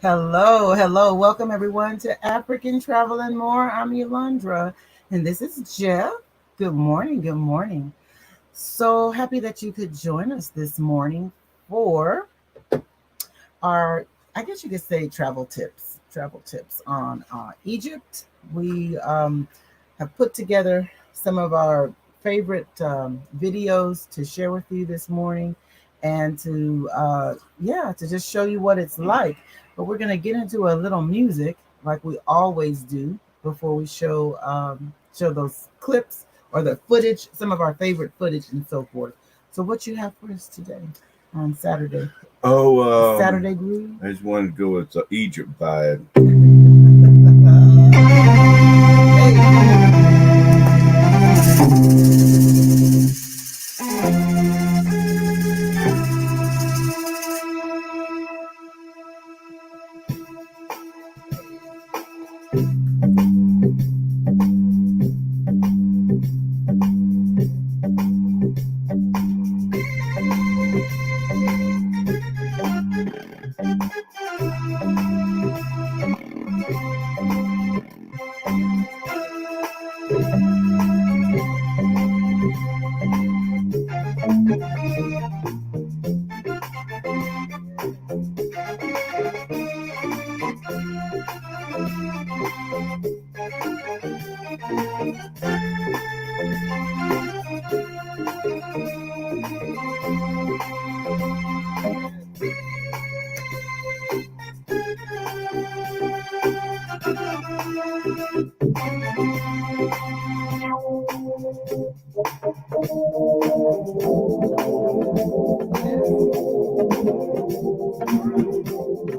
Hello, hello. Welcome everyone to African Travel and More. I'm Yolandra, and this is Jeff. Good morning, good morning. So happy that you could join us this morning for our, I guess you could say, travel tips on Egypt. We have put together some of our favorite videos to share with you this morning, and to just show you what it's like. But we're gonna get into a little music like we always do before we show those clips or the footage, some of our favorite footage and so forth. So what you have for us today on Saturday? Oh, Saturday Groove. I just wanted to go with the Egypt vibe.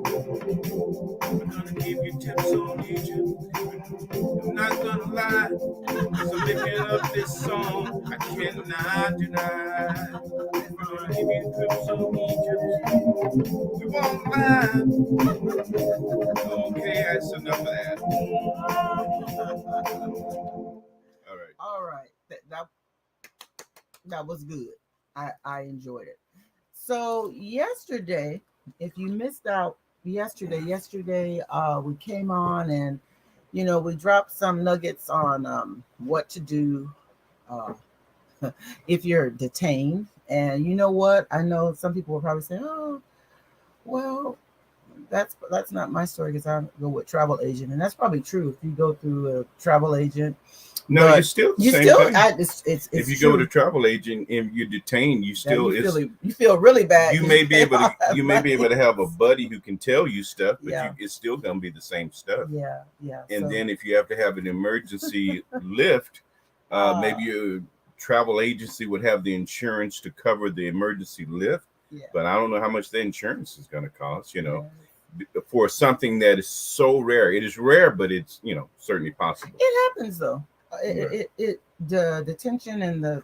I'm gonna give you tips on Egypt. I'm not gonna lie. So making up this song, I cannot deny. I'm gonna give you tips on Egypt. We won't lie. Okay, that's enough of that. All right. All right, that was good. I enjoyed it. So yesterday, if you missed out yesterday, we came on and we dropped some nuggets on what to do uh, if you're detained. And you know what? I know some people will probably say, "Oh, well, that's not my story because I go with travel agent," and that's probably true if you go through a travel agent. No, you're But still the you same still, thing. it's If you go true. with a travel agent and you're detained, you Now still it's you feel really bad. you 'Cause may be pay able to all that you may be able money. to have a buddy who can tell you stuff, but Yeah, it's still gonna be the same stuff. yeah, yeah. And So, then if you have to have an emergency lift, uh, maybe your travel agency would have the insurance to cover the emergency lift, yeah, but I don't know how much the insurance is going to cost. yeah. For something that is so rare. It is rare, but it's certainly possible. It happens though. Right. The detention in the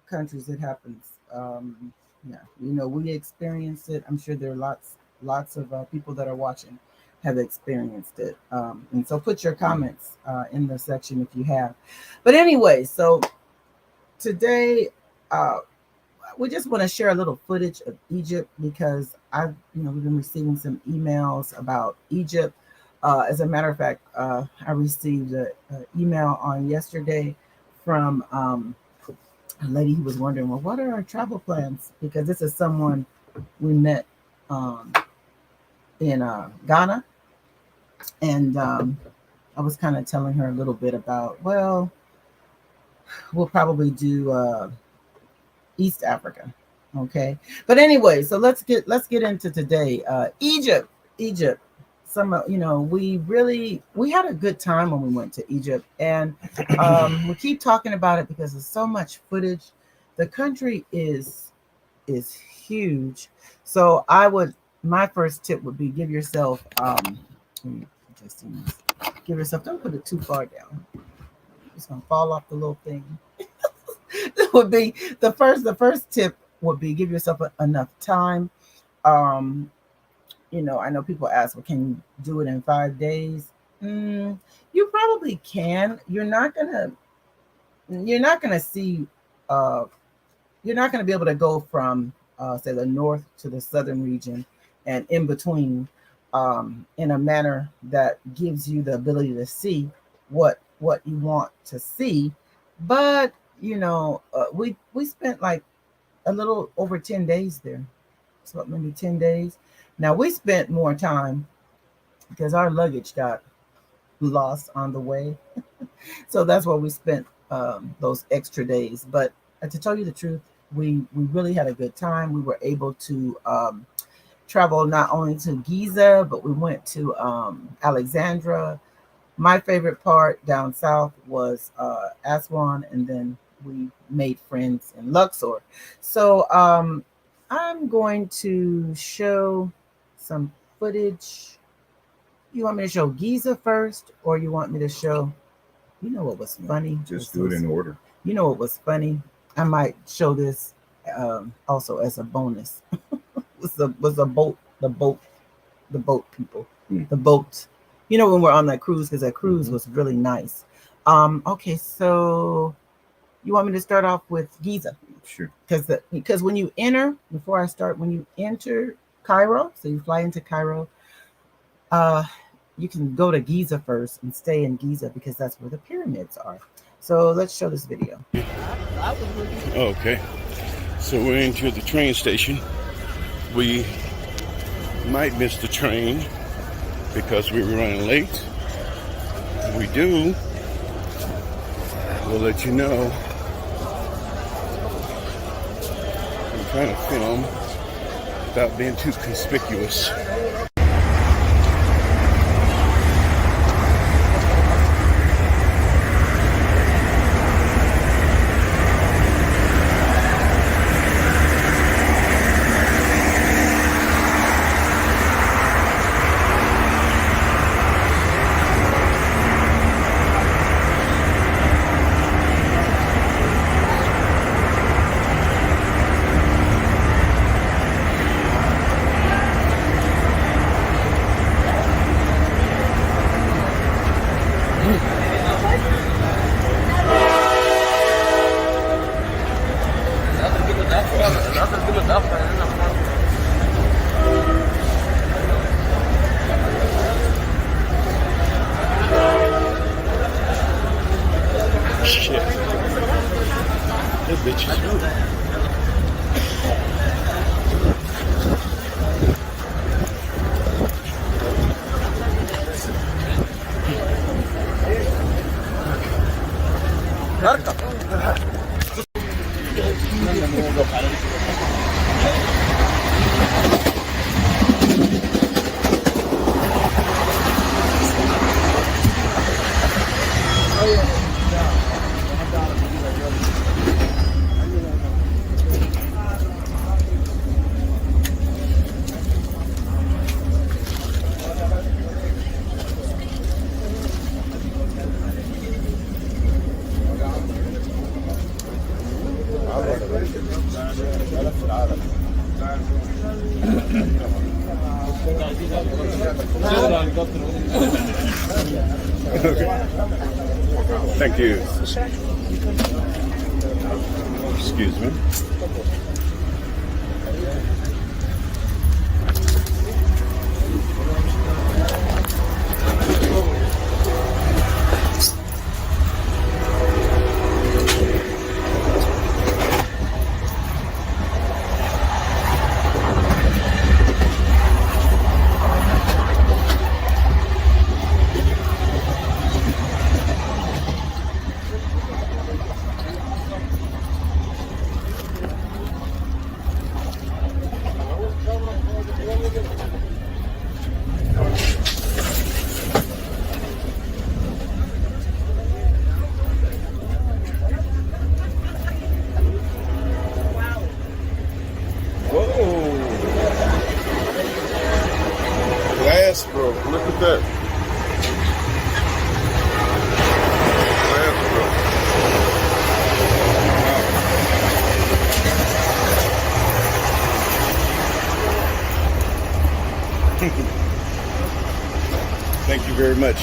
countries it happens. Yeah, we experienced it. I'm sure there are lots of people that are watching have experienced it. And so put your comments in the section if you have. But anyway, so today uh, we just want to share a little footage of Egypt because we've been receiving some emails about Egypt. As a matter of fact, I received an email on yesterday from a lady who was wondering, well, what are our travel plans? Because this is someone we met um, in Ghana, and I was kind of telling her a little bit about, well, we'll probably do East Africa. Okay. But anyway, so let's get into today. Egypt. We had a good time when we went to Egypt, and we keep talking about it because there's so much footage. The country is huge. So my first tip would be just give yourself, don't put it too far down. It's gonna fall off the little thing. would be the first tip would be give yourself enough time. um I know people ask, well, can you do it in 5 days? mm, you probably can. You're not gonna see uh you're not gonna be able to go from say the north to the southern region and in between in a manner that gives you the ability to see what you want to see. But we spent like a little over 10 days there, so maybe 10 days. Now we spent more time because our luggage got lost on the way, so that's why we spent those extra days. But to tell you the truth, we really had a good time. We were able to travel not only to Giza, but we went to Alexandra. My favorite part down south was Aswan, and then we made friends in Luxor. So I'm going to show some footage. You want me to show Giza first, or you want me to show? You know what was funny? Just do it in order. You know what was funny? I might show this also as a bonus. was a boat, the boat people, the boat. You know, when we're on that cruise, because that cruise was really nice. Okay, so you want me to start off with Giza? Sure. Because when you enter, before I start, when you enter Cairo, so you fly into Cairo, you can go to Giza first and stay in Giza because that's where the pyramids are. So let's show this video. Okay, so we're into the train station. We might miss the train because we were running late. If we do, we'll let you know. I'm trying to film without being too conspicuous. Shit. This bitch is rude. Thank you. Excuse me. Glass broke. Look at that. Glass broke. Wow. Thank you very much.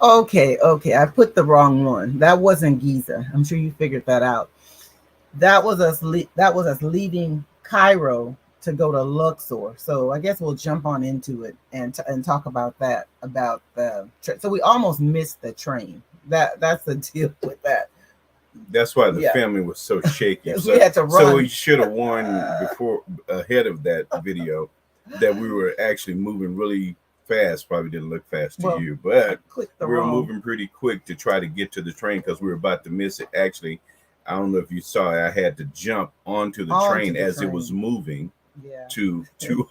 Okay. I put the wrong one. That wasn't Giza. I'm sure you figured that out. That was us. That was us leaving Cairo to go to Luxor. So I guess we'll jump on into it and talk about that. About the so we almost missed the train. That's the deal with that. That's why the Yeah, family was so shaky. we So had to so run. we should have warned before ahead of that video that we were actually moving really fast. Probably didn't look fast to Well, you, I but clicked the we were wrong. moving pretty quick to try to get to the train because we were about to miss it. Actually, I don't know if you saw it. I had to jump onto the Onto train the as it was train. moving Yeah. to to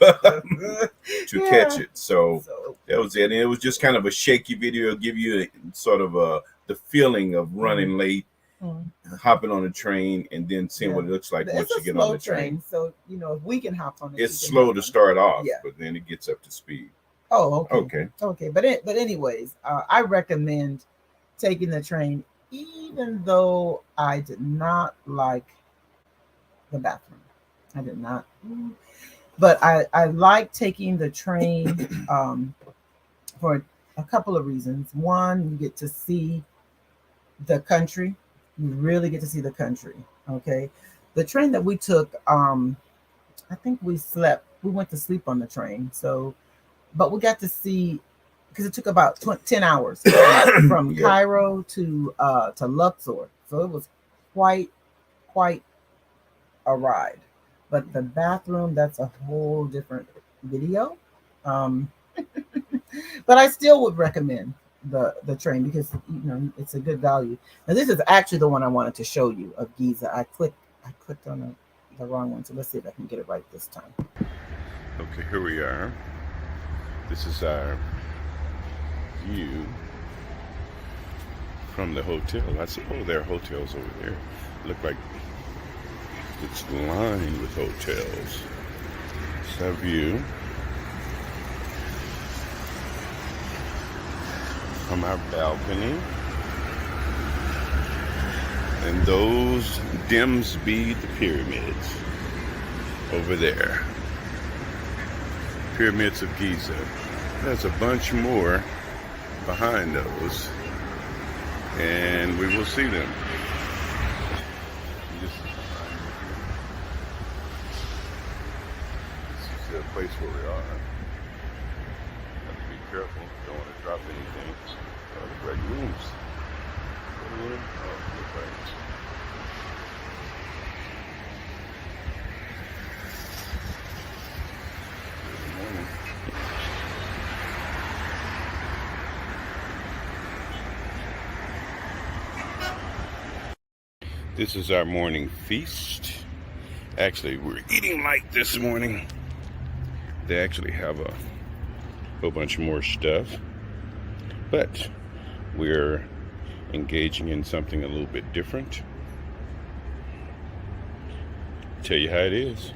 catch Yeah. it. So So that was it. And it was just kind of a shaky video, give you sort of the feeling of mm, running late, mm, hopping on a train, and then seeing yeah, what it looks like it's once a you get on slow the train. train, so if we can hop on it, It's you can slow hop to on it. start off, Yeah. but then it gets up to speed. Oh, okay. Okay. Okay, but anyways, I recommend taking the train, even though I did not like the bathroom. I did not, but I like taking the train for a couple of reasons. One, you get to see the country. You really get to see the country. Okay, the train that we took, I think we slept. We went to sleep on the train, so but we got to see because it took about 10 hours from Yep. Cairo to Luxor. So it was quite a ride. But the bathroom, that's a whole different video. Um, but I still would recommend the train because it's a good value. Now this is actually the one I wanted to show you of Giza. I clicked on the wrong one, so let's see if I can get it right this time. Okay, here we are. This is our view from the hotel. I see, oh, there are hotels over there. Look like it's lined with hotels. It's our view from our balcony. And those dims be the pyramids over there. Pyramids of Giza. There's a bunch more behind those, and we will see them. This is the place where we are. Have to be careful. Don't want to drop anything. Oh, look like rooms. What room? Oh, look like. Good morning. This is our morning feast. Actually, we're eating light this morning. They actually have a whole bunch more stuff, but we're engaging in something a little bit different. Tell you how it is.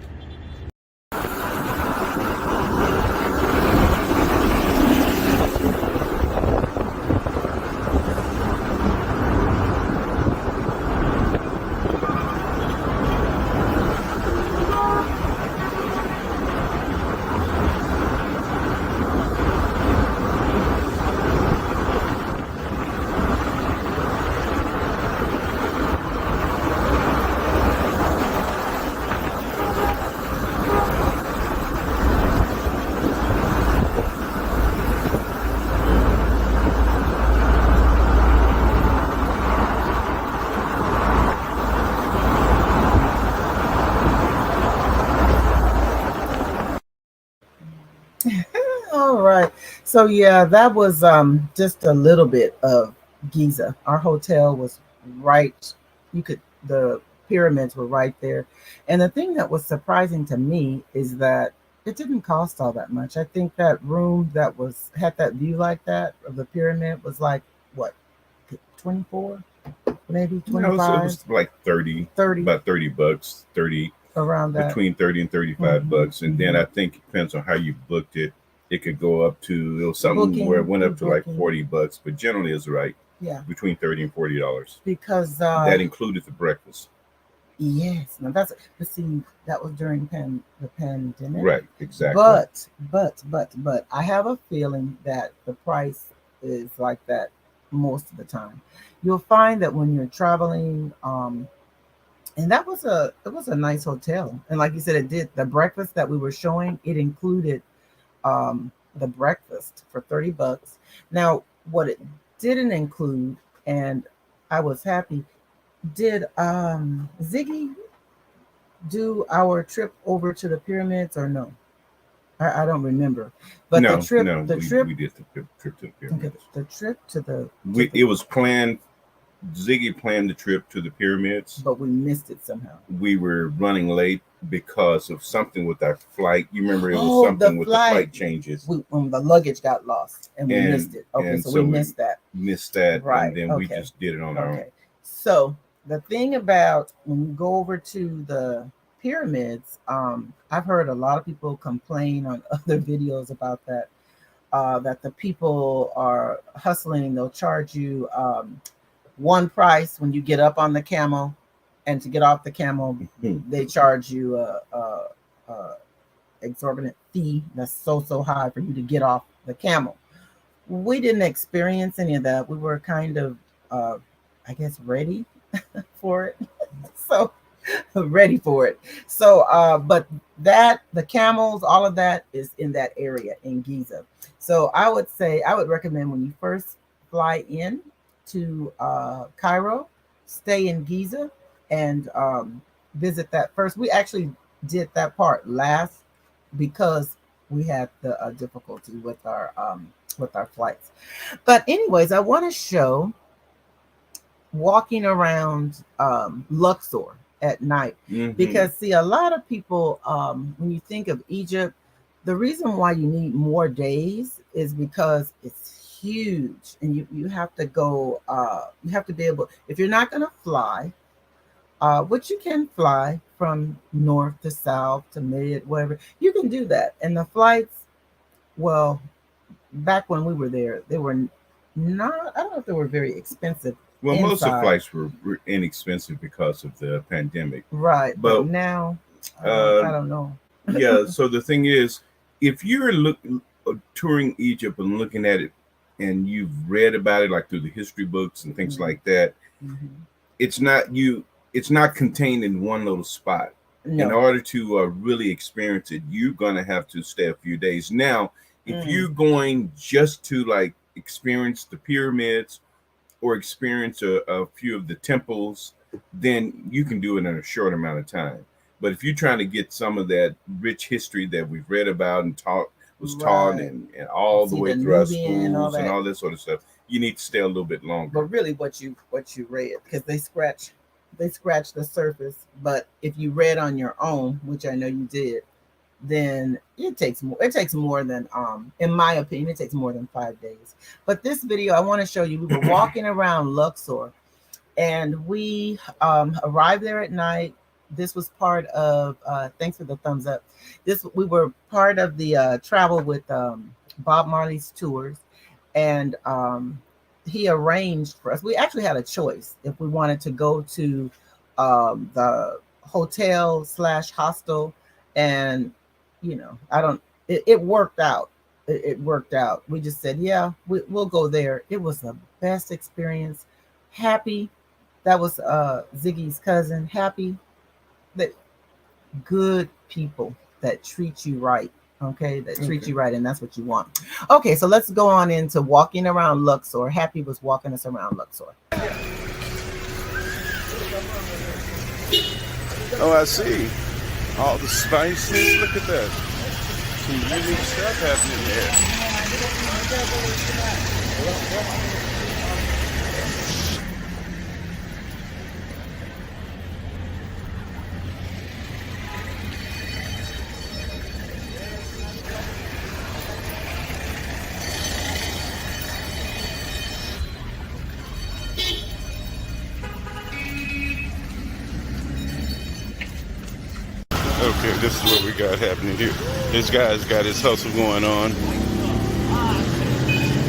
All right. So yeah, that was just a little bit of Giza. Our hotel was right. You could the pyramids were right there. And the thing that was surprising to me is that it didn't cost all that much. I think that room that was had that view like that of the pyramid was like what, 24, maybe No, it 25, was like 30, 30 about $30, 30, around that. between 30 and 35 Mhm, bucks. And then I think it depends on how you booked it. It could go up to, it was something where it Booking, went up to like booking. $40, but generally it's right Yeah, between 30 and $40. because That included the breakfast. yes, now that's but see that was during the pandemic. Right, exactly. But I have a feeling that the price is like that most of the time. You'll find that when you're traveling, and it was a nice hotel, and like you said, it did the breakfast that we were showing. It included the breakfast for $30. Now, what it didn't include, and I was happy, did Ziggy do our trip over to the pyramids or no? I don't remember. But No, no, the trip, we did the trip to the okay, pyramids. the trip to the, It was planned. Ziggy planned the trip to the pyramids. but we missed it somehow. We were running late because of something with our flight. You remember it was Oh, something with the flight changes. When the luggage got lost and we And- missed it. Okay, and so so we we- missed that. Missed that, Right, and then we okay. just did it on our own. Okay. So the thing about when you go over to the pyramids, I've heard a lot of people complain on other videos about that. That the people are hustling. They'll charge you one price when you get up on the camel, and to get off the camel, they charge you a exorbitant fee that's so high for you to get off the camel. We didn't experience any of that. We were kind of, I guess, ready for it. So ready for it. So, but that the camels, all of that is in that area in Giza. So I would say I would recommend when you first fly in to Cairo, stay in Giza and visit that first. We actually did that part last because we had the difficulty with our flights. But anyways, I want to show walking around Luxor at night. Mhm. Because see, a lot of people when you think of Egypt, the reason why you need more days is because it's huge, and you have to go you have to be able, if you're not going to fly, which you can fly from north to south to mid, whatever, you can do that. And the flights, well, back when we were there, they were not, I don't know if they were very expensive. Well, most of inside. flights were inexpensive because of the pandemic. Right. But But, now, I Uh, don't know. yeah. So the thing is, if you're touring Egypt and looking at it, and you've read about it like through the history books and things Mhm. like that, Mhm. it's not you. It's not contained in one little spot. In No. order to really experience it, you're gonna have to stay a few days. Now, if Mm. you're going just to like experience the pyramids or experience a few of the temples, then you can do it in a short amount of time. But if you're trying to get some of that rich history that we've read about and was taught Right. and all the See way the through our Nubian and all schools and that. all that sort of stuff, you need to stay a little bit longer. But really, what you read, because they scratch the surface. But if you read on your own, which I know you did, then it takes more. It takes more than in my opinion, it takes more than 5 days. But this video, I want to show you. We were walking around Luxor, and we arrived there at night. This was part of thanks for the thumbs up. We were part of the travel with Bob Marley's tours, and he arranged for us. We actually had a choice if we wanted to go to the hotel / hostel, and I don't. It worked out. It worked out. We just said, yeah, we'll go there. It was the best experience. Happy. That was Ziggy's cousin. Happy. That good people that treat you right. Okay, that treat you right, and that's what you want. Okay, so let's go on into walking around Luxor. Happy was walking us around Luxor. Oh, I see. All the spices. Look at that. Some unique stuff happening there. Okay, this is what we got happening here. This guy's got his hustle going on.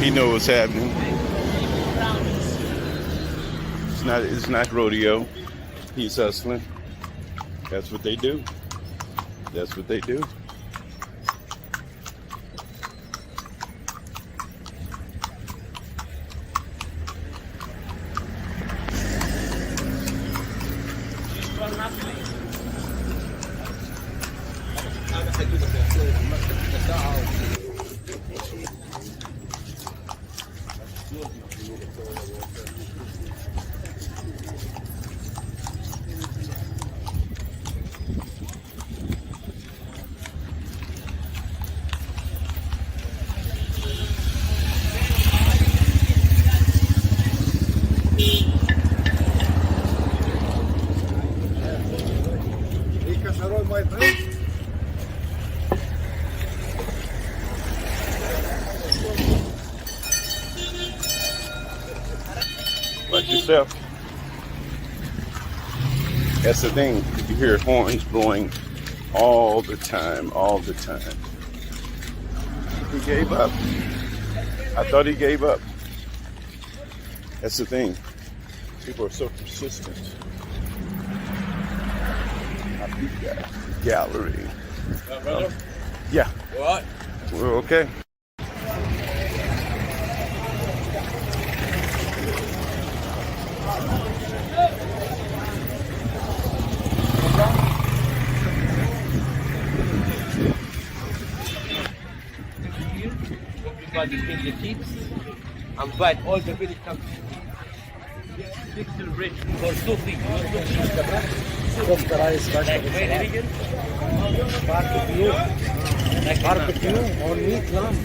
He knows what's happening. It's not rodeo. He's hustling. That's what they do. That's what they do. Watch yourself. That's the thing. You hear horns blowing all the time, all the time. He gave up. I thought he gave up. That's the thing. People are so persistent. I beat that gallery. Brother? Yeah, You all right? we're okay. Everybody bring the kids. Invite all the village come. Big celebration for Sufi. You know Sufi? Like my religion? Barbecue or meat lamb.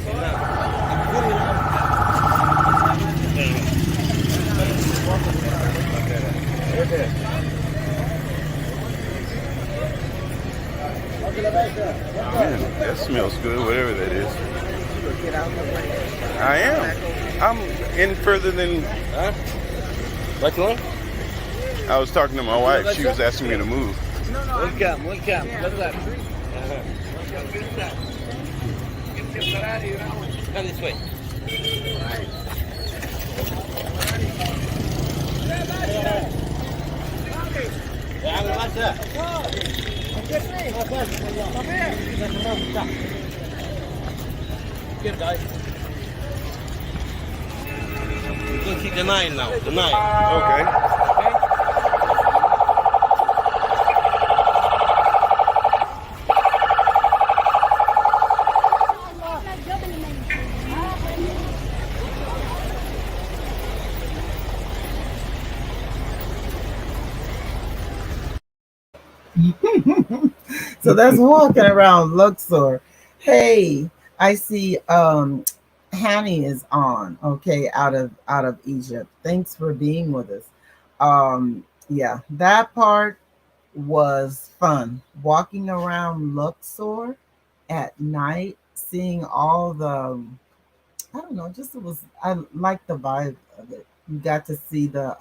Man, that smells good, whatever that is. I am. I'm in further than. Huh? What you want? I was talking to my wife. She was asking me to move. Welcome. Come this way. Here, guys. You can see the Nile now. The Nile. Okay. So that's walking around Luxor. Hey, I see Hanny is on, okay, out of Egypt. Thanks for being with us. Yeah, that part was fun. Walking around Luxor at night, seeing all the I don't know, just it was I like the vibe of it. You got to see the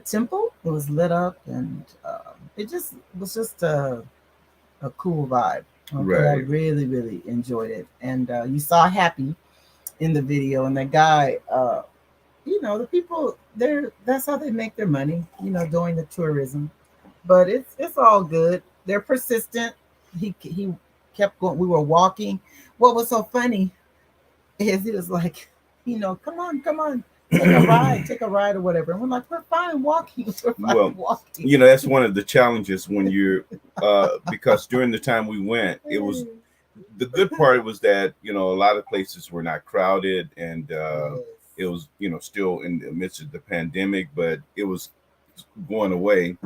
temple. It was lit up and it just was just a cool vibe. Okay, I Right. really, really enjoyed it. And you saw Happy in the video, and the guy, the people they're that's how they make their money, doing the tourism. But it's all good. They're persistent. He kept going. We were walking. What was so funny is he was like, come on, take a ride or whatever. And we're like, we're fine walking. We're Well, fine walking. that's one of the challenges when you're, because during the time we went, it was the good part was that a lot of places were not crowded, and it was still in the midst of the pandemic, but it was going away.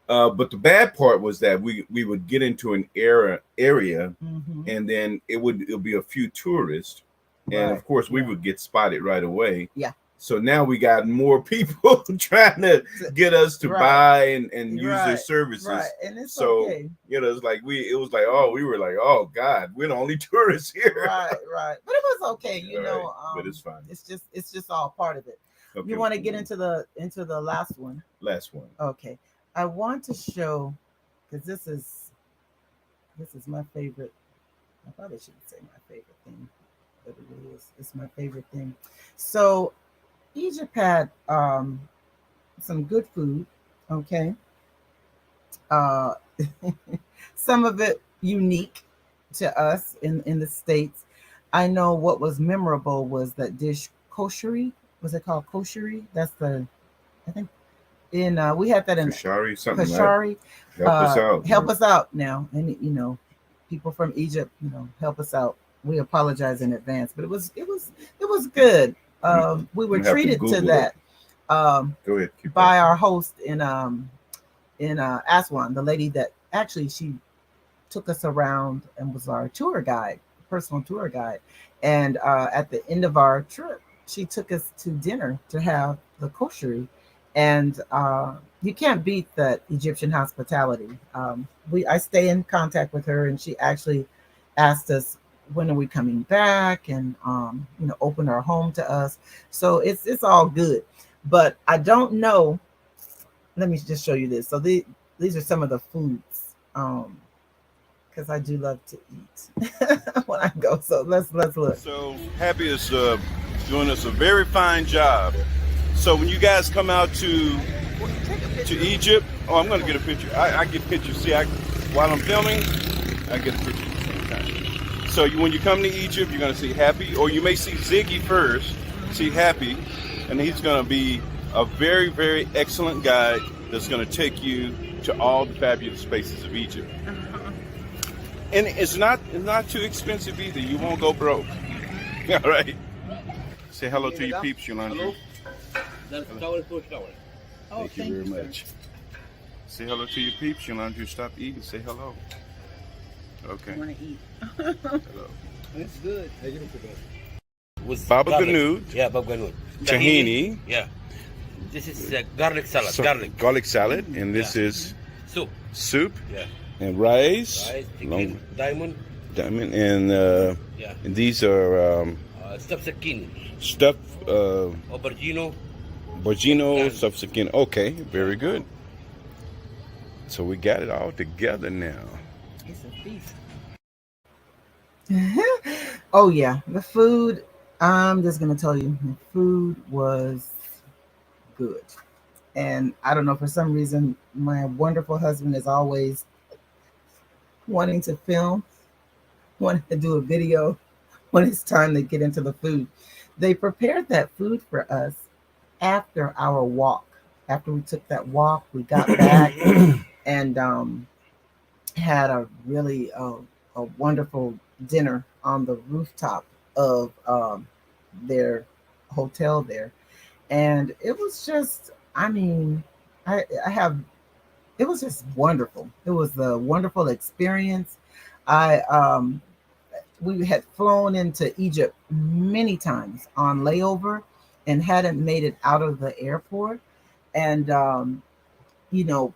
But the bad part was that we would get into an area, Mm-hmm. and then it'll be a few tourists, and Right. of course we Yeah. would get spotted right away. Yeah. So now we got more people trying to get us to Right. buy and use their Right. services. Right. And it's So okay. it's like we were like, oh God, we're the only tourists here. Right, right. But it was okay, Right. But it's fine. it's just all part of it. Okay, You want to get into the last one? last one. Okay. I want to show because this is my favorite. I probably shouldn't say my favorite thing, but it is. It's my favorite thing. So Egypt had some good food. Okay. Uh, some of it unique to us in the States. I know what was memorable was that dish koshery. Was it called koshery? I think in we had that in Kashari, something like Kashari. help us out. Help us out now, and people from Egypt, help us out. We apologize in advance, but it was good. We were treated to that Go ahead. by our host in Aswan, the lady that actually she took us around and was our tour guide, personal tour guide. And at the end of our trip, she took us to dinner to have the koshery. And you can't beat that Egyptian hospitality. I stay in contact with her, and she actually asked us when are we coming back, and opened our home to us. So it's all good. But I don't know. Let me just show you this. So these are some of the foods. Because I do love to eat when I go. So let's look. So Happy is doing us a very fine job. So when you guys come out to Egypt, I'm going to get a picture. I get pictures. See, while I'm filming, I get a picture at the same time. So when you come to Egypt, you're going to see Happy, or you may see Ziggy first, see Happy, and he's going to be a very, very excellent guide that's going to take you to all the fabulous places of Egypt. And it's not too expensive either. You won't go broke. All right. Say hello to your peeps, Yolanda. Hello. That's towel for shower. Thank you very much. Say hello to your peeps, Yolanda. Stop eating. Say hello. Okay. I want to eat. Hello. It's good. With Baba garlic. Ganud. Yeah, baba ganud. Tahini. Yeah. This is garlic salad. So, garlic salad. And this is soup. soup Yeah. and rice. Rice, Long- chicken, diamond. diamond. And, Yeah. and these are Stuffed zucchini. stuffed Aubergine. Borgino stuffed zucchini. Okay, very good. So we got it all together now. It's a feast. Oh yeah, the food. I'm just gonna tell you, the food was good, and I don't know, for some reason, my wonderful husband is always wanting to film, wanting to do a video when it's time to get into the food. They prepared that food for us after our walk. After we took that walk, we got back and had a really a wonderful dinner on the rooftop of their hotel there, and it was just, I mean, I have, it was just wonderful. It was a wonderful experience. I We had flown into Egypt many times on layover and hadn't made it out of the airport, and you know,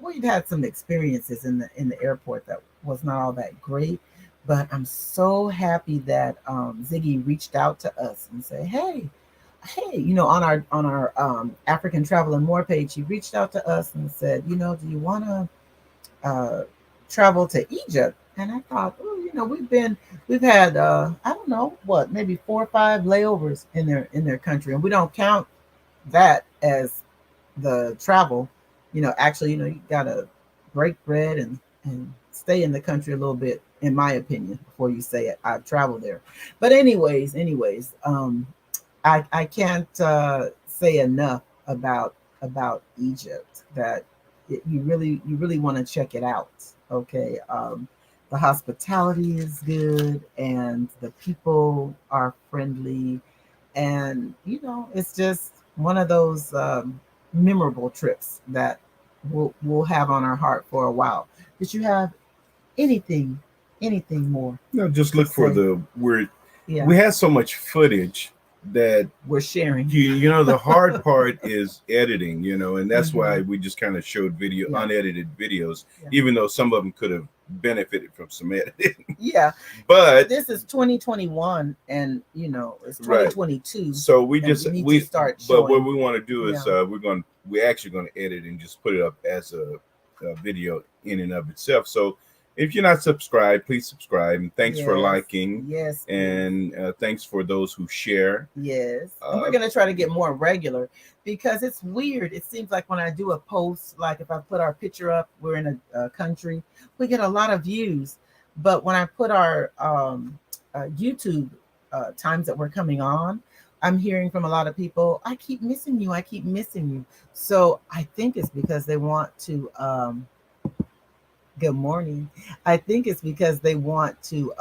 we'd had some experiences in the airport that was not all that great. But I'm so happy that Ziggy reached out to us and said, hey, on our African Travel and More page, he reached out to us and said, do you want to travel to Egypt? And I thought, oh, we've had I don't know what, maybe 4 or 5 layovers in their country, and we don't count that as the travel. Actually, you gotta break bread and stay in the country a little bit, in my opinion, before you say it. I've traveled there. But anyways, I can't say enough about Egypt, that you really want to check it out. Okay. The hospitality is good, and the people are friendly, and it's just one of those memorable trips that we'll have on our heart for a while. Did you have anything more? No, just look for Yeah, we had so much footage that we're sharing. the hard part is editing, and that's why Mhm. we just kind of showed Yeah. unedited videos, Yeah. even though some of them could have benefited from some editing. Yeah, But this is 2021, and it's Right. 2022. so we And just we need we to start but what showing- we want to do is Yeah. we're actually going to edit and just put it up as a video in and of itself. So if you're not subscribed, please subscribe, and thanks for Yes. liking, Yes, and thanks for those who share. yes. And we're Uh, going to try to get more regular, because it's weird. It seems like when I do a post, like if I put our picture up, we're in a country, we get a lot of views. But when I put our YouTube times that we're coming on, I'm hearing from a lot of people, I keep missing you. I keep missing you. So I think it's because they want to, good morning. I think it's because they want to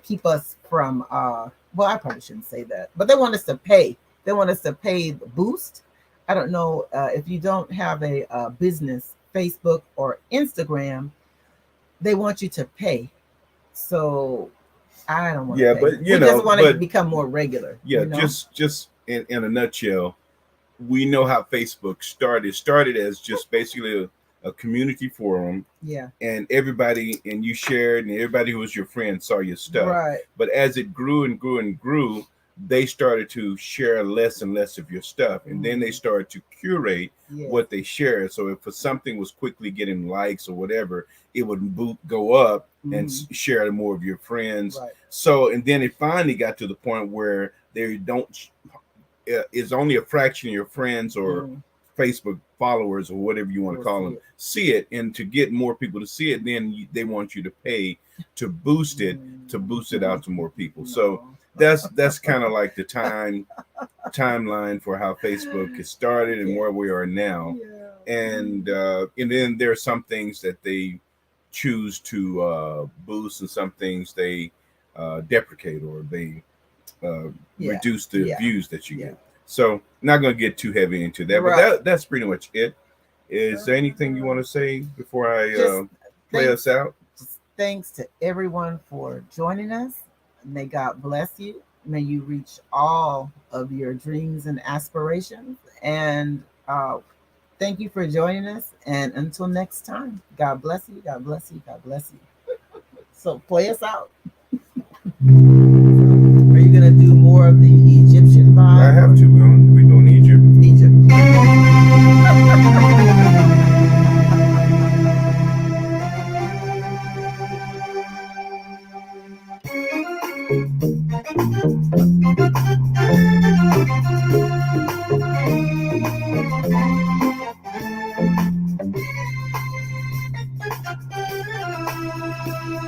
keep us from, well, I probably shouldn't say that, but they want us to pay. They want us to pay the boost. I don't know if you don't have a business, Facebook or Instagram, they want you to pay. So I don't want to Yeah, pay. but We just want to become more regular. yeah, You know? just in a nutshell, we know how Facebook started. It started as just basically a community forum, Yeah. and everybody, and you shared, and everybody who was your friend saw your stuff. Right. But as it grew and grew and grew, they started to share less and less of your stuff, and then they started to curate what they shared. So if something was quickly getting likes or whatever, it would go up and share to more of your friends. Right. So, and then it finally got to the point where they don't is only a fraction of your friends or Facebook followers or whatever you want to call them see it, and to get more people to see it, then they want you to pay to boost it out to more people. So that's kind of like the timeline for how Facebook has started and where we are now. And then there are some things that they choose to boost, and some things they deprecate, or they reduce the views that you get. So not going to get too heavy into that, but that's pretty much it. Is there anything you want to say before I play us out? Thanks to everyone for joining us. May God bless you. May you reach all of your dreams and aspirations. And thank you for joining us. And until next time, God bless you. God bless you. God bless you. So play us out. Are you gonna do more of the Egyptian vibe? I have to. We're doing Egypt.